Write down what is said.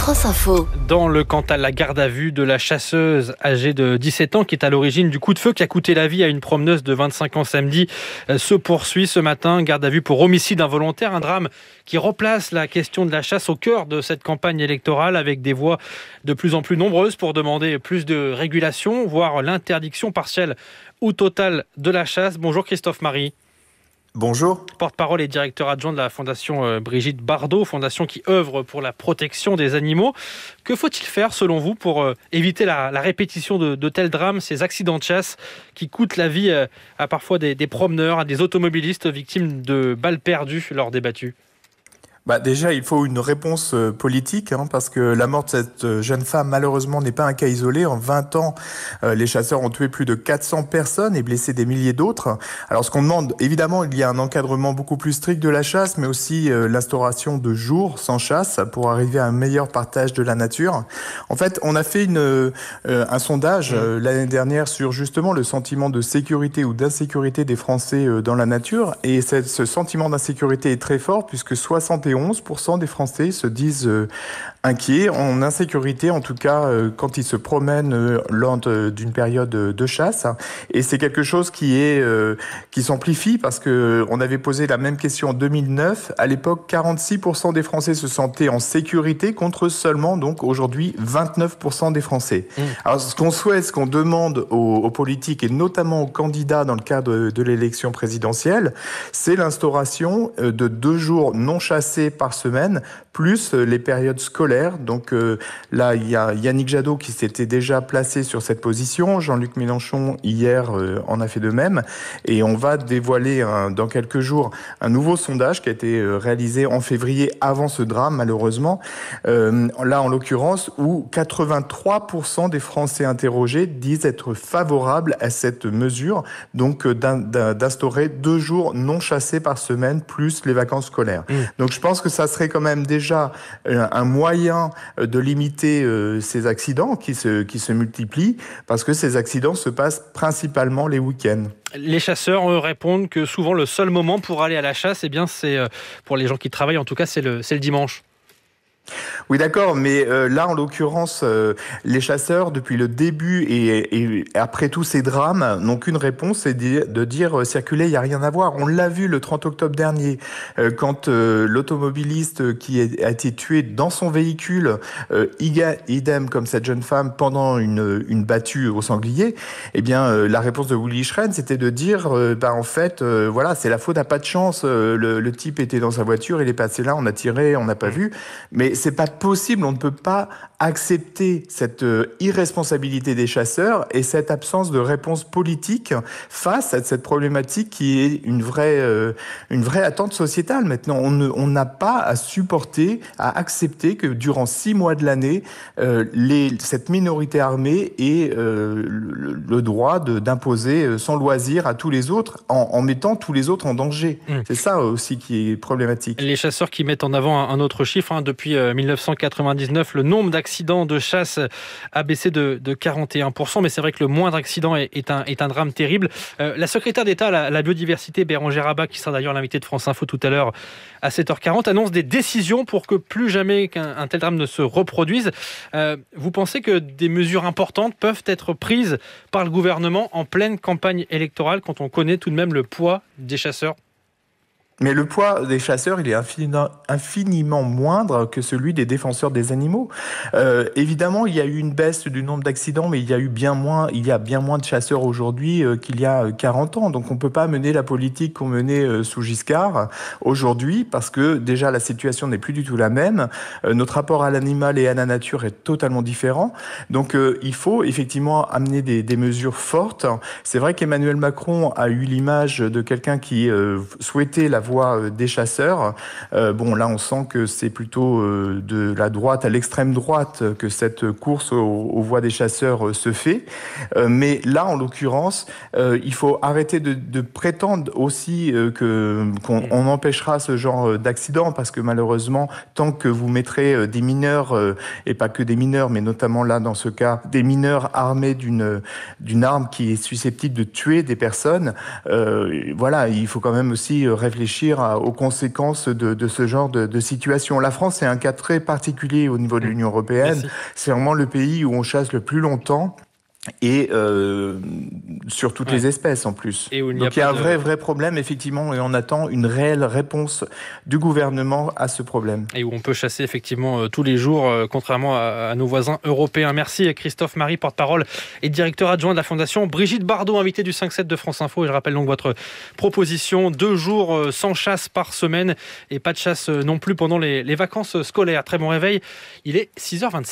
France Info. Dans le Cantal, la garde à vue de la chasseuse âgée de 17 ans qui est à l'origine du coup de feu qui a coûté la vie à une promeneuse de 25 ans samedi se poursuit ce matin. Garde à vue pour homicide involontaire, un drame qui replace la question de la chasse au cœur de cette campagne électorale avec des voix de plus en plus nombreuses pour demander plus de régulation, voire l'interdiction partielle ou totale de la chasse. Bonjour Christophe Marie. Bonjour. Porte-parole et directeur adjoint de la Fondation Brigitte Bardot, fondation qui œuvre pour la protection des animaux. Que faut-il faire selon vous pour éviter la répétition de tels drames, ces accidents de chasse qui coûtent la vie à parfois des promeneurs, à des automobilistes victimes de balles perdues lors des battues ? Déjà, il faut une réponse politique, parce que la mort de cette jeune femme, malheureusement, n'est pas un cas isolé. En 20 ans, les chasseurs ont tué plus de 400 personnes et blessé des milliers d'autres. Alors, ce qu'on demande, évidemment, il y a un encadrement beaucoup plus strict de la chasse, mais aussi l'instauration de jours sans chasse pour arriver à un meilleur partage de la nature. En fait, on a fait un sondage l'année dernière sur justement le sentiment de sécurité ou d'insécurité des Français dans la nature. Et ce sentiment d'insécurité est très fort puisque 71% des Français se disent inquiets, en insécurité en tout cas quand ils se promènent lors d'une période de chasse. Et c'est quelque chose qui s'amplifie parce que on avait posé la même question en 2009. À l'époque, 46% des Français se sentaient en sécurité contre seulement donc aujourd'hui 29% des Français. Alors ce qu'on souhaite, ce qu'on demande aux politiques et notamment aux candidats dans le cadre de l'élection présidentielle, c'est l'instauration de 2 jours non chassés par semaine, plus les périodes scolaires. Donc là, il y a Yannick Jadot qui s'était déjà placé sur cette position. Jean-Luc Mélenchon, hier, en a fait de même. Et on va dévoiler dans quelques jours un nouveau sondage qui a été réalisé en février avant ce drame, malheureusement. Là, en l'occurrence, où 83% des Français interrogés disent être favorables à cette mesure, donc d'instaurer 2 jours non chassés par semaine, plus les vacances scolaires. Donc je pense que ça serait quand même déjà un moyen de limiter ces accidents qui se multiplient, parce que ces accidents se passent principalement les week-ends. Les chasseurs répondent que souvent le seul moment pour aller à la chasse, c'est pour les gens qui travaillent, en tout cas, c'est le dimanche. Oui, d'accord, mais là, en l'occurrence, les chasseurs, depuis le début et après tous ces drames, n'ont qu'une réponse, c'est de dire circuler, il n'y a rien à voir. On l'a vu le 30 octobre dernier, quand l'automobiliste qui a été tué dans son véhicule, idem comme cette jeune femme, pendant une battue au sanglier, eh bien, la réponse de Willy Schren, c'était de dire, en fait, voilà, c'est la faute à pas de chance. Le type était dans sa voiture, il est passé là, on a tiré, on n'a pas vu. Mais c'est pas possible, on ne peut pas accepter cette irresponsabilité des chasseurs et cette absence de réponse politique face à cette problématique qui est une vraie attente sociétale. Maintenant, on n'a pas à supporter, à accepter que durant 6 mois de l'année, cette minorité armée ait le droit d'imposer son loisir à tous les autres en mettant tous les autres en danger. C'est ça aussi qui est problématique. Les chasseurs qui mettent en avant un autre chiffre, depuis 1999, le nombre d'accidents de chasse a baissé de 41%, mais c'est vrai que le moindre accident est un drame terrible. La secrétaire d'État à la biodiversité, Bérengère Abba, qui sera d'ailleurs l'invitée de France Info tout à l'heure à 7h40, annonce des décisions pour que plus jamais qu'un tel drame ne se reproduise. Vous pensez que des mesures importantes peuvent être prises par le gouvernement en pleine campagne électorale quand on connaît tout de même le poids des chasseurs ? Mais le poids des chasseurs, il est infiniment moindre que celui des défenseurs des animaux. Évidemment, il y a eu une baisse du nombre d'accidents, mais il y a bien moins de chasseurs aujourd'hui qu'il y a 40 ans. Donc on ne peut pas mener la politique qu'on menait sous Giscard aujourd'hui, parce que déjà la situation n'est plus du tout la même. Notre rapport à l'animal et à la nature est totalement différent. Donc il faut effectivement amener des mesures fortes. C'est vrai qu'Emmanuel Macron a eu l'image de quelqu'un qui souhaitait la voix des chasseurs. Là, on sent que c'est plutôt de la droite à l'extrême droite que cette course aux voix des chasseurs se fait. Mais là, en l'occurrence, il faut arrêter de prétendre aussi qu'on empêchera ce genre d'accident, parce que malheureusement, tant que vous mettrez des mineurs, et pas que des mineurs, mais notamment là, dans ce cas, des mineurs armés d'une arme qui est susceptible de tuer des personnes, il faut quand même aussi réfléchir réfléchir aux conséquences de ce genre de situation. La France est un cas très particulier au niveau de l'Union européenne. Merci. C'est vraiment le pays où on chasse le plus longtemps. Et sur toutes les espèces en plus. Et où il Donc il y a un vrai problème effectivement et on attend une réelle réponse du gouvernement à ce problème. Et où on peut chasser effectivement tous les jours, contrairement à nos voisins européens. Merci Christophe Marie, porte-parole et directeur adjoint de la Fondation Brigitte Bardot, invité du 5-7 de France Info. Et je rappelle donc votre proposition, 2 jours sans chasse par semaine et pas de chasse non plus pendant les vacances scolaires. Très bon réveil, il est 6h25.